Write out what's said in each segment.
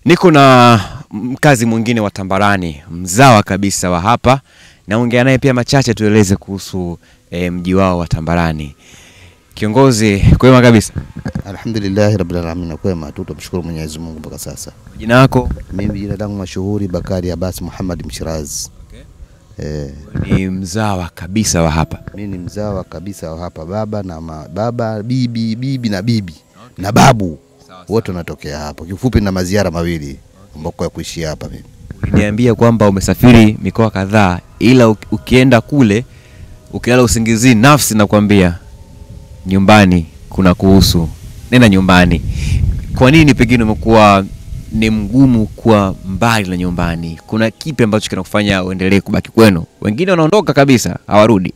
Niko na mkazi mwingine wa Tambarani, mzawa kabisa wa hapa, naongea naye pia machache tueleze kuhusu mji wao wa Tambarani. Kiongozi, kwema kabisa? Alhamdulillah rabbil alamin, kwema tu, tumshukuru Mwenyezi Mungu mpaka sasa. Jina lako? Mimi jina langu mashuhuri Bakari Abbas Muhammad Mshirazi. Ni mzawa kabisa wa hapa? Mimi ni mzawa kabisa wa hapa, baba na baba, bibi na bibi na babu wote wanatokea hapa. Kifupi na maziara mawili ambako ya kuishi hapa. Mimi uliniambia kwamba umesafiri mikoa kadhaa, ila ukienda kule ukilala usingizini nafsi nakwambia nyumbani kuna kuhusu. Nenda nyumbani. Kwa nini pengine umekuwa ni mgumu kuwa mbali na nyumbani? Kuna kipi ambacho kinakufanya uendelee kubaki kwenu? Wengine wanaondoka kabisa, hawarudi.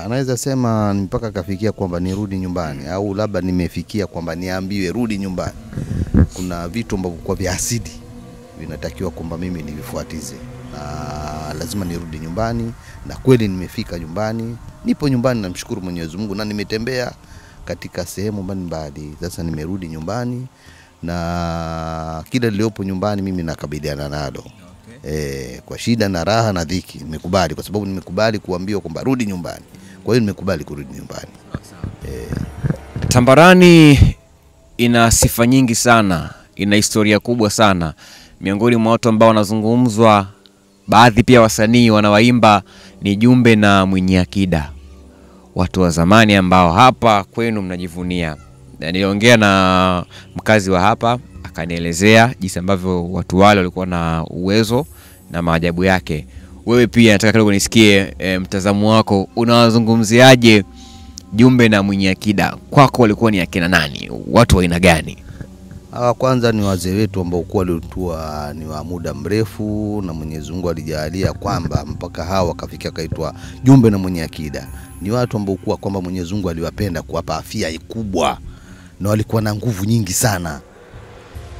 Anaweza sema mpaka kafikia kwamba nirudi nyumbani, au labda nimefikia kwamba niambiwe rudi nyumbani. Kuna vitu ambavyo kwa vya asili vinatakiwa kwamba mimi nivifuatize, na lazima nirudi nyumbani, na kweli nimefika nyumbani. Nipo nyumbani, namshukuru Mwenyezi Mungu, na nimetembea katika sehemu mbalimbali. Sasa nimerudi nyumbani, na kila liliopo nyumbani mimi nakabiliana nalo. Kwa shida na raha na dhiki nimekubali, kwa sababu nimekubali kuambiwa kwamba rudi nyumbani. Kwa hiyo nimekubali kurudi nyumbani. Tambarani ina sifa nyingi sana, ina historia kubwa sana. Miongoni mwa watu ambao wanazungumzwa, baadhi pia wasanii wanawaimba, ni Jumbe na Mwinyi Akida, watu wa zamani ambao hapa kwenu mnajivunia. Na niliongea na mkazi wa hapa, akanielezea jinsi ambavyo watu wale walikuwa na uwezo na maajabu yake. Wewe pia nataka kidogo nisikie mtazamo wako, unawazungumziaje Jumbe na Mwinyi Akida? Kwako walikuwa ni akina nani? Watu wa aina gani? Hawa kwanza ni wazee wetu ambao kwa walikuwa ni wa muda mrefu, na Mwenyezi Mungu alijalia kwamba mpaka hawa wakafikia kaitwa Jumbe na Mwinyi Akida. Ni watu ambao kwa kwamba Mwenyezi Mungu aliwapenda kuwapa afya kubwa, na walikuwa na nguvu nyingi sana,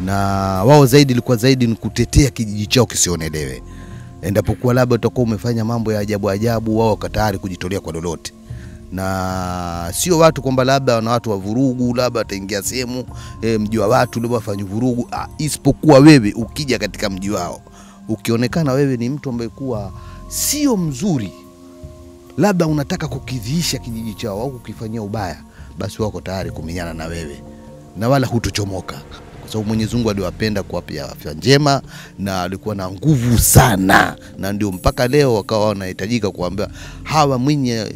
na wao zaidi ilikuwa zaidi ni kutetea kijiji chao kisionelewe. Endapokuwa labda utakuwa umefanya mambo ya ajabu, wao tayari kujitolea kwa lolote. Na sio watu kwamba labda na watu wa vurugu, labda ataingia sehemu mji wa watu labda wafanye vurugu. Isipokuwa wewe ukija katika mji wao, ukionekana wewe ni mtu ambaye kuwa sio mzuri, labda unataka kukidhiisha kijiji chao au kukifanyia ubaya, basi wako tayari kumenyana na wewe, na wala hutochomoka, kwa sababu Mwenyezi Mungu aliwapenda kuwapa afya njema, na alikuwa na nguvu sana. Na ndio mpaka leo wakawa wanahitajika kuambia hawa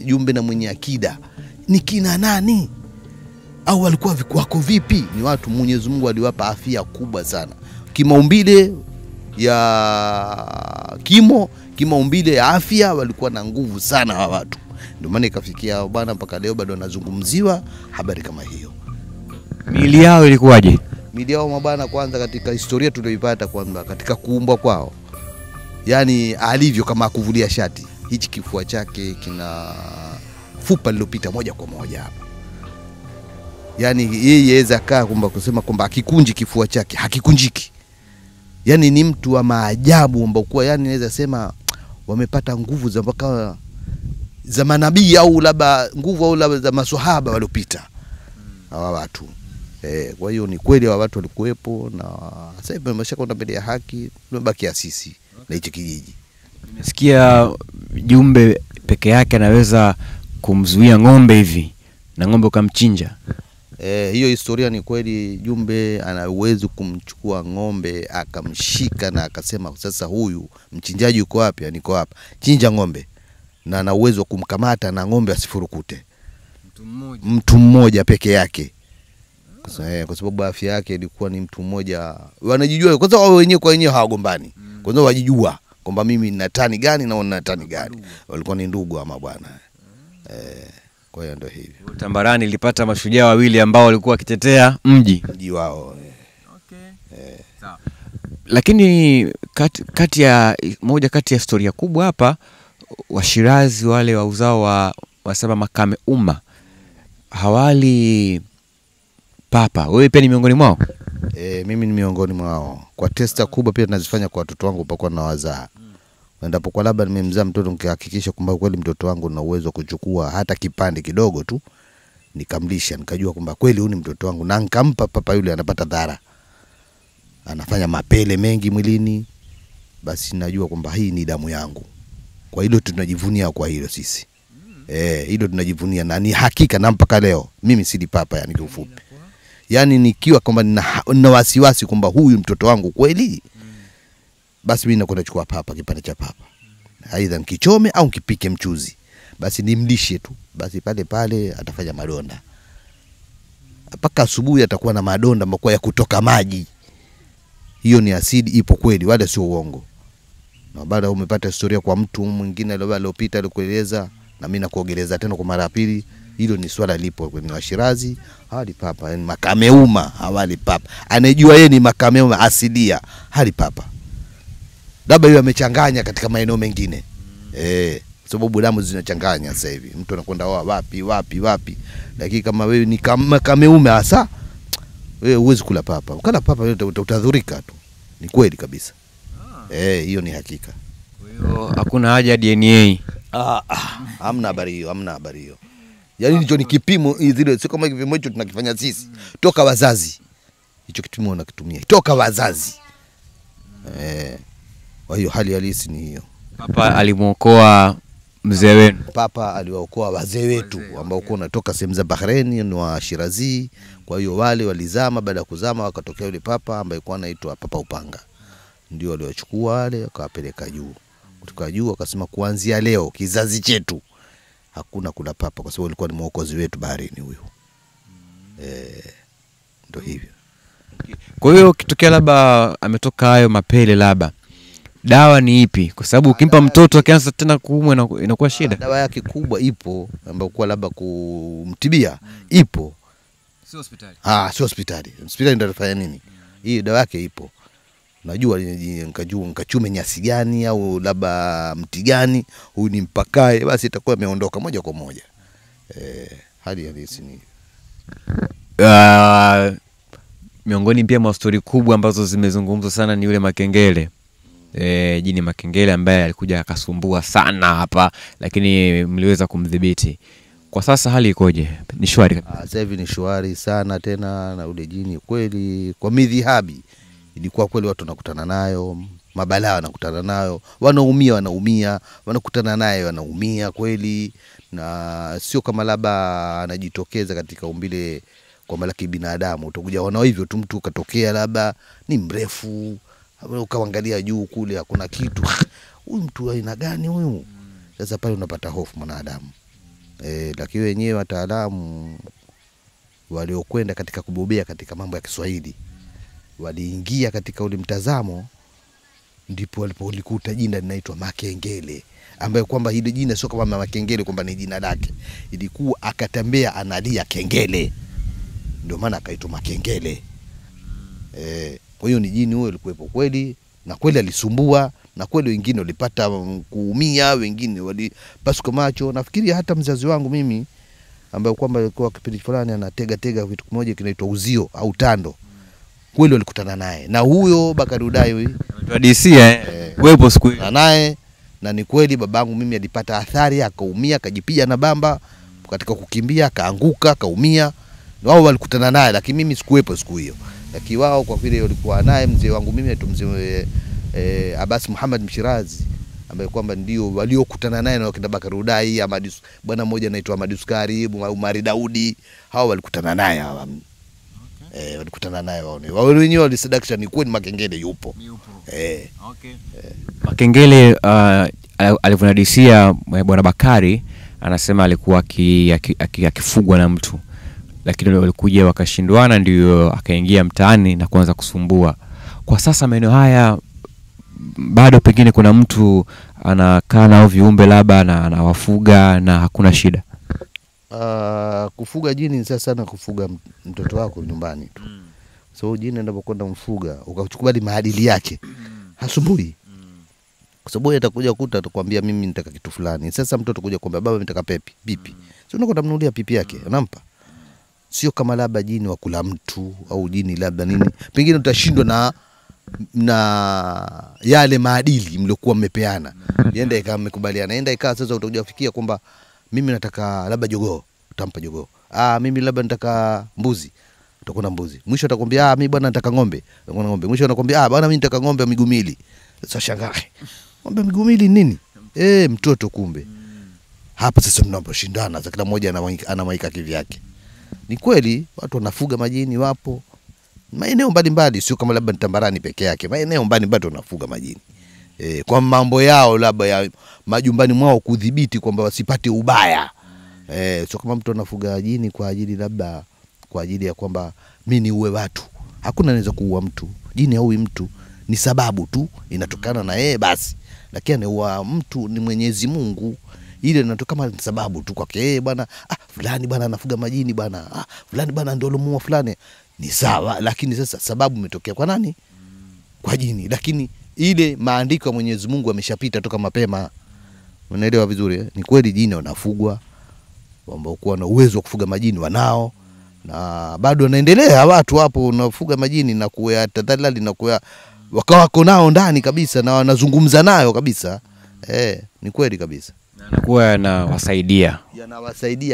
Jumbe na Mwinyi Akida ni kina nani, au walikuwa wako vipi. Ni watu Mwenyezi Mungu aliwapa afya kubwa sana, kimaumbile ya kimaumbile ya afya, walikuwa na nguvu sana hawa watu. Ndio maana ikafikia bwana mpaka leo bado wanazungumziwa habari kama hiyo. Miili yao ilikuwaje? Miili yao mabana, kwanza katika historia tulioipata kwamba katika kuumbwa kwao, yani alivyo kama kuvulia shati, hichi kifua chake kina fupa lilopita moja kwa moja hapa. Yani yeye yaweza kaa kwamba kusema kwamba akikunji kifua chake hakikunjiki. Yani ni mtu wa maajabu ambao kwa yani naweza sema wamepata nguvu za mpaka za manabii, au labda nguvu au labda za maswahaba waliopita hawa watu. Kwa hiyo ni kweli hawa watu walikuwepo, na sasa hivi tumeshakwenda mbele ya haki, tumebaki sisi na hicho kijiji. Nimesikia Jumbe peke yake anaweza kumzuia ng'ombe hivi, na ng'ombe ukamchinja. Hiyo historia ni kweli. Jumbe ana uwezo kumchukua ng'ombe akamshika, na akasema sasa huyu mchinjaji yuko wapi? Niko hapa, chinja ng'ombe. Na ana uwezo kumkamata na ng'ombe asifurukute. Mtu mmoja peke yake. Kwa sababu afya yake ilikuwa ni mtu mmoja. Wanajijua kwanza wao wenyewe kwa wenyewe, hawagombani. Kwanza wajijua kwamba mimi nina tani gani na una tani gani. Walikuwa ni ndugu ama bwana. Kwa hiyo ndio hivi. Tambarani ilipata mashujaa wawili ambao walikuwa wakitetea mji wao. Sawa. Lakini kati ya moja kati ya historia kubwa hapa, Washirazi wale wa uzao wasema Makame Umma hawali papa. Wewe pia ni miongoni mwao? Mimi ni miongoni mwao. Kwa testa kubwa pia tunazifanya kwa watoto wangu pamoja na wazaa. Endapokuwa labda nimemzaa mtoto, nikihakikisha kwamba kweli mtoto wangu na uwezo kuchukua hata kipande kidogo tu nikamlisha, nikajua kwamba kweli huyu ni mtoto wangu, na nikampa papa yule anapata dhara. anafanya mapele mengi mwilini, basi najua kwamba hii ni damu yangu. Kwa hilo tunajivunia kwa hilo sisi. Hilo tunajivunia na ni hakika, na mpaka leo mimi sili papa, yani kiufupi. Yani nikiwa kwamba nina wasiwasi kwamba huyu mtoto wangu kweli, basi mimi nakwenda kuchukua papa, kipande cha papa. Aidha nikichome au nikipike mchuzi. Basi nimlishe tu. Basi pale pale atafanya madonda. Mpaka asubuhi atakuwa na madonda makubwa ya kutoka maji. Hiyo ni asidi, ipo kweli, wala sio uongo. Na baada umepata historia kwa mtu mwingine aliyopita alikueleza, na mimi nakuogeleza tena kwa mara ya pili, hilo ni swala lipo kwenye Washirazi. Hali papa, yani Makameuma hawali papa. Anejua yeye ni Makameuma asilia, hali papa. Labda yeye amechanganya katika maeneo mengine. Sababu damu zinachanganya sasa hivi. Mtu anakwenda wapi. Lakini kama wewe ni Makameuma hasa, wewe huwezi kula papa. Ukala papa wewe utadhurika tu. Ni kweli kabisa. Hiyo ni hakika. Kwa hiyo hakuna haja ya DNA. Hamna habari hiyo. Yaani hicho ni kipimo zile, sio kama kipimo hicho tunakifanya sisi. Toka wazazi. Hicho kipimo unakitumia. Toka wazazi. Kwa hiyo hali halisi ni hiyo. Papa alimuokoa mzee wenu. Papa aliwaokoa wazee wetu ambao wanatoka sehemu za Bahrain, ni wa Shirazi. Kwa hiyo wale walizama, baada ya kuzama wakatokea yule papa ambaye alikuwa anaitwa Papa Upanga. Ndio waliochukua wale wakawapeleka juu. Kutoka juu akasema kuanzia leo kizazi chetu hakuna kula papa, kwa sababu alikuwa ni mwokozi wetu baharini huyo. Ndio hivyo. Kwa hiyo kitokea labda ametoka hayo mapele, labda dawa ni ipi? Kwa sababu ukimpa mtoto akianza tena kuumwa inakuwa shida. Dawa yake kubwa ipo ambayo kwa labda kumtibia ipo. Sio hospitali. Sio hospitali. Hospitali ndio inafanya nini? Hii dawa yake ipo. Najua nikachume nyasi gani au labda mti gani, huyu ni mpakae, basi itakuwa imeondoka moja kwa moja. Hali halisi ni miongoni pia mwa story kubwa ambazo zimezungumzwa sana ni yule Makengele. Jini Makengele ambaye alikuja akasumbua sana hapa, lakini mliweza kumdhibiti. Kwa sasa hali ikoje? Ni shwari? Sasa hivi ni shwari sana tena, na ule jini kweli kwa midhihabi ilikuwa kweli watu wanakutana nayo, mabalaa wanakutana nayo, wanaumia, wanakutana naye wanaumia kweli, na sio kama labda anajitokeza katika umbile kwa malaki binadamu. Utakuja wana hivyo tu, mtu katokea labda ni mrefu, ukaangalia juu kule hakuna kitu. Huyu mtu aina gani huyu? Sasa pale unapata hofu mwanadamu. Lakini wenyewe wataalamu waliokwenda katika kubobea katika mambo ya Kiswahili waliingia katika ule mtazamo, ndipo walipolikuta jina linaitwa Makengele, ambaye kwamba hili jina sio kama Makengele kwamba ni jina lake, ilikuwa akatembea analia kengele, ndio maana akaitwa Makengele. Kwa hiyo ni jini huyo alikuwepo kweli, na kweli alisumbua, na kweli wengine walipata kuumia, wengine walipasuka macho. Nafikiri hata mzazi wangu mimi ambaye kwamba alikuwa kipindi fulani anatega vitu kimoja kinaitwa uzio au tando, kweli walikutana naye. Na huyo Bakari Udai huyo DC wepo siku naye, na ni kweli babangu mimi alipata athari, akaumia, akajipiga na bamba katika kukimbia, akaanguka, akaumia. Wao walikutana naye, lakini mimi sikuwepo siku hiyo. Lakini wao kwa vile walikuwa naye, mzee wangu mimi anaitwa mzee Abbas Muhammad Mshirazi, ambaye kwamba ndio waliokutana naye na wakina Bakari Udai, bwana mmoja anaitwa Ahmad Sukari, Umari Daudi, hao walikutana naye hawa. Walikutana naye wao wenyewe walisadakisha ni kweli Makengele yupo. Makengele alivyonadisia bwana Bakari, anasema alikuwa akifugwa na mtu, lakini walikuja wakashindwana, ndio akaingia mtaani na kuanza kusumbua. Kwa sasa maeneo haya bado pengine kuna mtu anakaa nao viumbe labda na anawafuga na hakuna shida. Kufuga jini sasa sana kufuga mtoto wako nyumbani tu. So jini anapokwenda mfuga ukachukubali maadili yake, hasumbui. Kwa sababu atakuja kukuta atakwambia mimi nitaka kitu fulani. Sasa mtoto kuja kwambia baba nitaka pipi. Sio unakwenda kumnunulia pipi yake, unampa. Sio kama labda jini wa kula mtu au jini labda nini. Pengine utashindwa na yale maadili mliokuwa mmepeana. Yenda ikawa mmekubaliana. Yenda ikawa sasa utakuja kufikia kwamba mimi nataka labda jogoo, utampa jogoo. Mimi labda nataka mbuzi, utakuwa na mbuzi. Mwisho atakwambia mimi bwana nataka ng'ombe, utakuwa na ng'ombe. Mwisho anakwambia bwana mimi nataka ng'ombe miguu miwili. Sasa shangaa, ng'ombe miguu miwili nini? Mtoto kumbe. Hapa sasa mnaposhindana, sasa kila mmoja ana maika kivyake. Ni kweli watu wanafuga majini, wapo maeneo mbalimbali, sio kama labda Tambarani peke yake, maeneo mbalimbali wanafuga majini. Kwa mambo yao labda ya majumbani mwao kudhibiti kwamba wasipate ubaya. Sio kama mtu anafuga jini kwa ajili labda kwa ajili ya kwamba mimi ni uwe watu. Hakuna anaweza kuua mtu. Jini haui mtu, ni sababu tu inatokana na yeye basi. Lakini anaua mtu ni Mwenyezi Mungu. Ile inatoka kama sababu tu kwake bwana, fulani bwana anafuga majini bwana. Fulani bwana ndio alomuua fulani. Ni sawa, lakini sasa sababu imetokea kwa nani? Kwa jini. Lakini ile maandiko ya Mwenyezi Mungu yameshapita toka mapema. Unaelewa vizuri? Ni kweli jini wanafugwa, ambao kuwa na uwezo wa kufuga majini wanao, na bado wanaendelea watu hapo wanafuga majini na kuya tadhalali na kuya wako nao ndani kabisa na wanazungumza nayo kabisa. Ni kweli kabisa. Na anakuwa yanawasaidia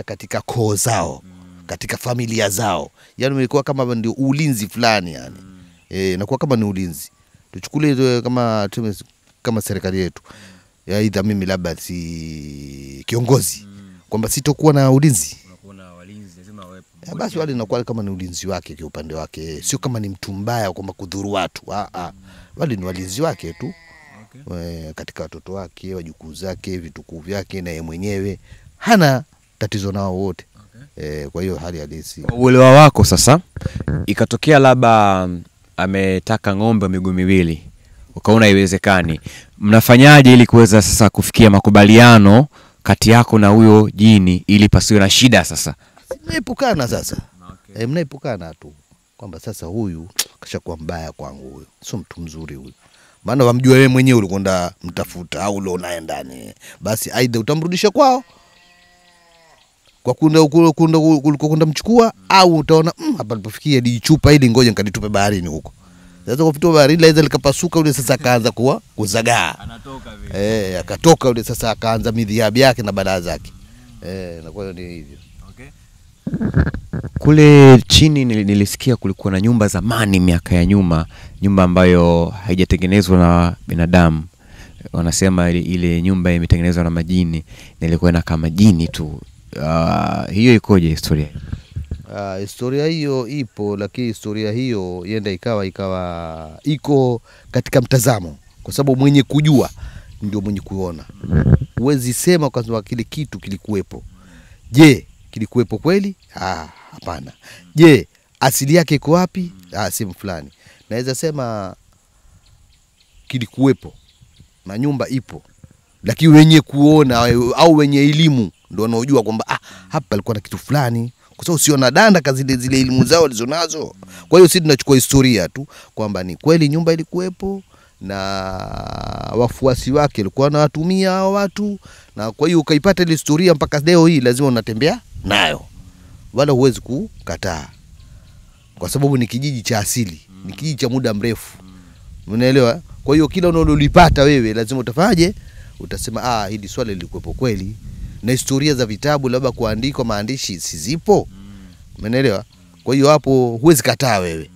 katika koo zao, katika familia zao. Yaani ilikuwa kama ndio ulinzi fulani yani. Inakuwa kama ni ulinzi. Tuchukulie kama serikali yetu. Aidha mimi labda si kiongozi kwamba sitokuwa na ulinzi. Kuna walinzi lazima wawepo. Basi wale inakuwa kama ni ulinzi wake kwa upande wake, sio kama ni mtu mbaya kwamba kudhuru watu. Wale ni walinzi wake tu. Katika watoto wake, wajukuu zake, vitukuu vyake na yeye mwenyewe hana tatizo nao wote. Kwa hiyo hali halisi. Uelewa wako sasa, ikatokea labda ametaka ng'ombe miguu miwili, ukaona haiwezekani, mnafanyaje ili kuweza sasa kufikia makubaliano kati yako na huyo jini ili pasiwe na shida sasa? Mnaepukana sasa. Mnaepukana tu kwamba sasa huyu kashakuwa mbaya kwangu, huyu sio mtu mzuri huyu. Maana wamjua wewe mwenyewe ulikwenda mtafuta au ule unaye ndani. Basi aidha utamrudisha kwao kwa kunda mchukua, au utaona hapa nilipofikia ni chupa hili ngoja nikalitupe baharini huko. Sasa kwa vitu baharini laweza likapasuka ule, sasa akaanza kuzagaa. Anatoka vile. Akatoka ule, sasa akaanza midhiabu yake na balaa zake. Na kwa hiyo ni hivyo. Kule chini nilisikia kulikuwa na nyumba zamani miaka ya nyuma, nyumba ambayo haijatengenezwa na binadamu. Wanasema ile nyumba imetengenezwa na majini, na ilikuwa ina kama jini tu. Hiyo ikoje historia? Historia hiyo ipo, lakini historia hiyo yenda ikawa iko katika mtazamo, kwa sababu mwenye kujua ndio mwenye kuona. Huwezi sema kwa kile kitu kilikuwepo. Je, kilikuwepo kweli? Hapana. Je, asili yake iko wapi? Sehemu fulani. Naweza sema kilikuwepo na nyumba ipo, lakini wenye kuona au wenye elimu ndio wanaojua kwamba hapa palikuwa na kitu fulani, kwa sababu sio na danda kazi zile elimu zao walizonazo. Kwa hiyo sisi tunachukua historia tu kwamba ni kweli nyumba ilikuwepo na wafuasi wake walikuwa wanawatumia hao watu, na kwa hiyo ukaipata ile historia mpaka leo hii lazima unatembea nayo, wala huwezi kukataa, kwa sababu ni kijiji cha asili, ni kijiji cha muda mrefu. Unaelewa? Kwa hiyo kila unalolipata wewe lazima utafaje, utasema hili swali lilikuwepo kweli, na historia za vitabu labda kuandikwa maandishi sizipo. Umeelewa? Kwa hiyo hapo huwezi kataa wewe.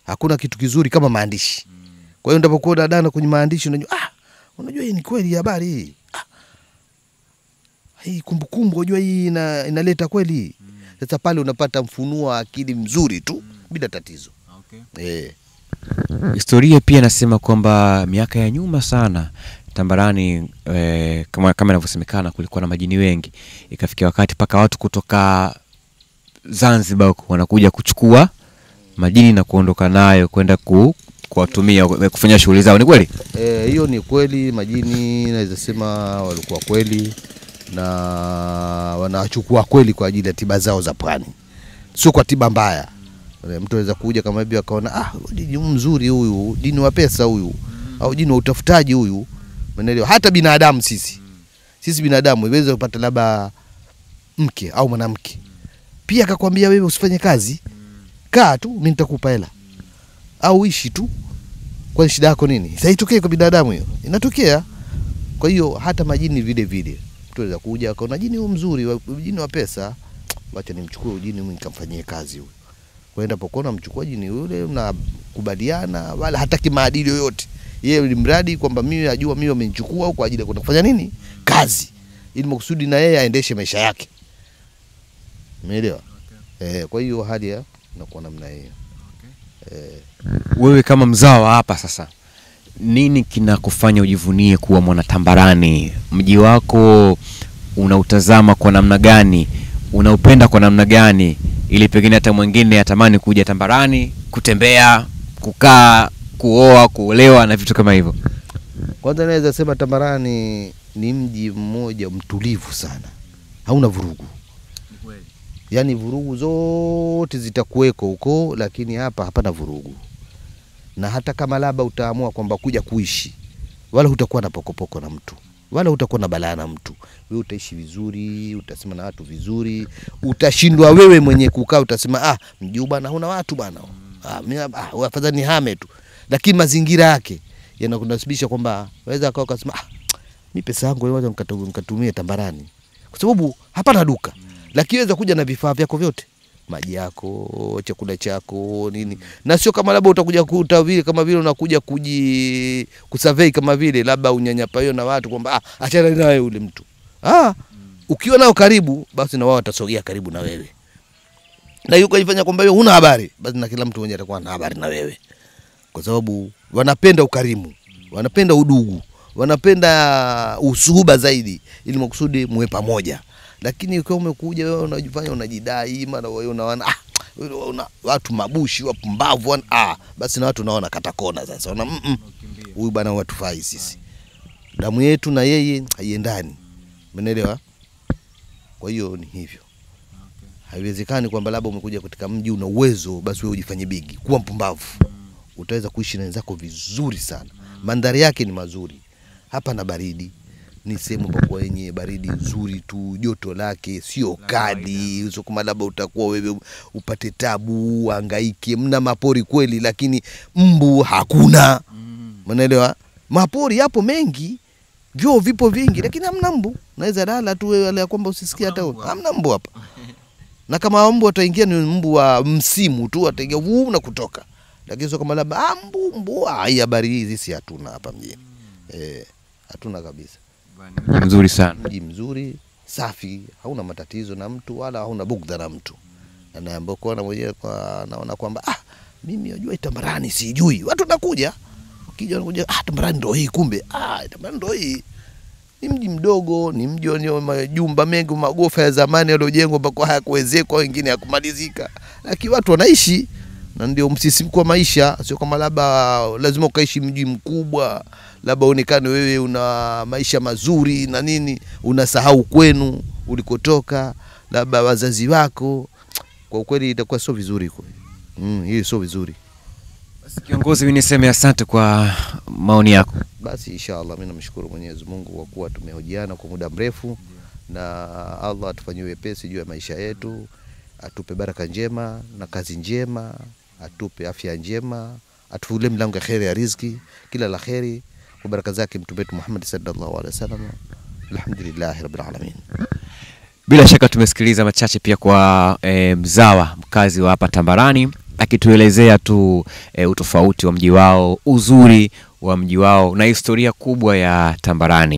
Hakuna kitu kizuri kama maandishi. Kwa hiyo unapokuwa dadana kwenye maandishi unajua unajua hii ni kweli habari hii. Hii kumbukumbu unajua hii inaleta kweli. Sasa pale unapata mfunuo wa akili mzuri tu bila tatizo. Historia pia nasema kwamba miaka ya nyuma sana Tambarani, kama inavyosemekana kulikuwa na majini wengi. Ikafikia wakati paka watu kutoka Zanzibar wanakuja kuchukua majini na kuondoka nayo kwenda kuwatumia kufanya shughuli zao. Ni kweli? Hiyo ni kweli. Majini naweza sema walikuwa kweli na wanachukua kweli kwa ajili ya tiba zao za pwani, sio kwa tiba mbaya. Mtu anaweza kuja kama hivi akaona jini mzuri huyu, jini wa pesa huyu, au jini wa utafutaji huyu. Umeelewa? Hata binadamu sisi binadamu iweze kupata labda mke au mwanamke pia akakwambia wewe usifanye kazi, kaa tu mimi nitakupa hela, au ishi tu, kwa shida yako nini? Sasa itokee kwa binadamu, hiyo inatokea. Kwa hiyo hata majini vile vile mtu anaweza kuja akaona jini huyu mzuri, jini wa pesa, acha nimchukue jini mimi nikamfanyie kazi huyu. Kwenda pokona mchukuaji ni yule, unakubaliana, wala hataki maadili yoyote. Yeye ni mradi kwamba mimi najua mimi wamenichukua kwa ajili ya kwenda kufanya nini? Kazi. Ili makusudi na yeye aendeshe maisha yake. Umeelewa? Okay. Kwa hiyo hali ya inakuwa namna hiyo. Okay. Wewe kama mzawa hapa sasa, nini kinakufanya ujivunie kuwa mwana Tambarani? Mji wako unautazama kwa namna gani? Unaupenda kwa namna gani? Ili pengine hata mwingine atamani kuja Tambarani, kutembea, kukaa, kuoa, kuolewa na vitu kama hivyo. Kwanza naweza sema Tambarani ni mji mmoja mtulivu sana. Hauna vurugu. Ni kweli. Yaani vurugu zote zitakuweko huko, lakini hapa hapana vurugu. Na hata kama labda utaamua kwamba kuja kuishi, wala hutakuwa na pokopoko na mtu, wala hutakuwa na balaa na mtu. Wewe utaishi vizuri, utasema na watu vizuri, utashindwa wewe mwenye kukaa utasema mji bwana huna watu bwana. Mimi afadhali nihame tu. Lakini mazingira yake yanakunasibisha kwamba waweza akao kusema mimi pesa yangu leo nikatumie Tambarani. Kwa sababu hapana duka. Lakini waweza kuja na vifaa vyako vyote. Maji yako, chakula chako, nini. Na sio kama labda utakuja kuta vile kama vile unakuja kusurvey kama vile labda unyanyapa hiyo na watu kwamba achana naye yule mtu. Ukiwa nao karibu basi na wao watasogea karibu na wewe. Na yuko ifanya kwamba wewe huna habari, basi na kila mtu mwenye atakuwa na habari na wewe. Kwa sababu wanapenda ukarimu, wanapenda udugu, wanapenda usuhuba zaidi ili makusudi muwe pamoja. Lakini ukiwa umekuja wewe unajifanya unajidai maana wewe unaona watu mabushi wapumbavu basi na watu naona katakona sasa. Huyu bwana watufai sisi. Damu yetu na yeye haiendani. Umeelewa? Kwa hiyo ni hivyo. Haiwezekani kwamba labda umekuja katika mji una uwezo basi wewe ujifanye bigi, kuwa mpumbavu. Utaweza kuishi na wenzako vizuri sana. Mandhari yake ni mazuri. Hapa na baridi. Ni sehemu kwa yenye baridi nzuri tu, joto lake sio kali, sio kama labda utakuwa wewe upate tabu, hangaike. Mna mapori kweli lakini mbu hakuna. Umeelewa? Mapori yapo mengi, vyoo vipo vingi lakini hamna mbu. Naweza lala tu wewe wala kwamba usisikie hata hamna mbu hapa. Na kama mbu ataingia ni mbu wa msimu tu, ataingia na kutoka. Lakini sio kama labda mbu habari hizi si hatuna hapa mjini. Hatuna kabisa. Mzuri sana. Mji mzuri, safi, hauna matatizo na mtu wala hauna bugdha na mtu. Na ambako na mwenyewe naona kwamba mimi najua Tambarani sijui. Watu nakuja. Ukija wanakuja Tambarani ndio hii kumbe. Tambarani ndio hii. Ni mji mdogo, ni mji wenye majumba mengi, magofa ya zamani yaliyojengwa mpaka hayakuwezekwa, wengine hayakumalizika. Lakini watu wanaishi na ndio msisimko wa maisha, sio kama labda lazima ukaishi mji mkubwa, labda uonekane wewe una maisha mazuri na nini, unasahau kwenu ulikotoka, labda wazazi wako. Kwa ukweli itakuwa sio vizuri kweli. Hii sio vizuri. Basi kiongozi, mimi niseme asante kwa maoni yako. Basi inshallah mimi namshukuru Mwenyezi Mungu kwa kuwa tumehojiana kwa muda mrefu, na Allah atufanyie wepesi juu ya maisha yetu, atupe baraka njema na kazi njema, atupe afya njema, atufungulie mlango ya kheri ya riziki, kila la kheri kwa baraka zake mtume wetu Muhammad sallallahu alaihi wasallam. Alhamdulillah rabbil alamin. Bila shaka tumesikiliza machache pia kwa mzawa mkazi wa hapa Tambarani akituelezea tu utofauti wa mji wao, uzuri wa mji wao na historia kubwa ya Tambarani.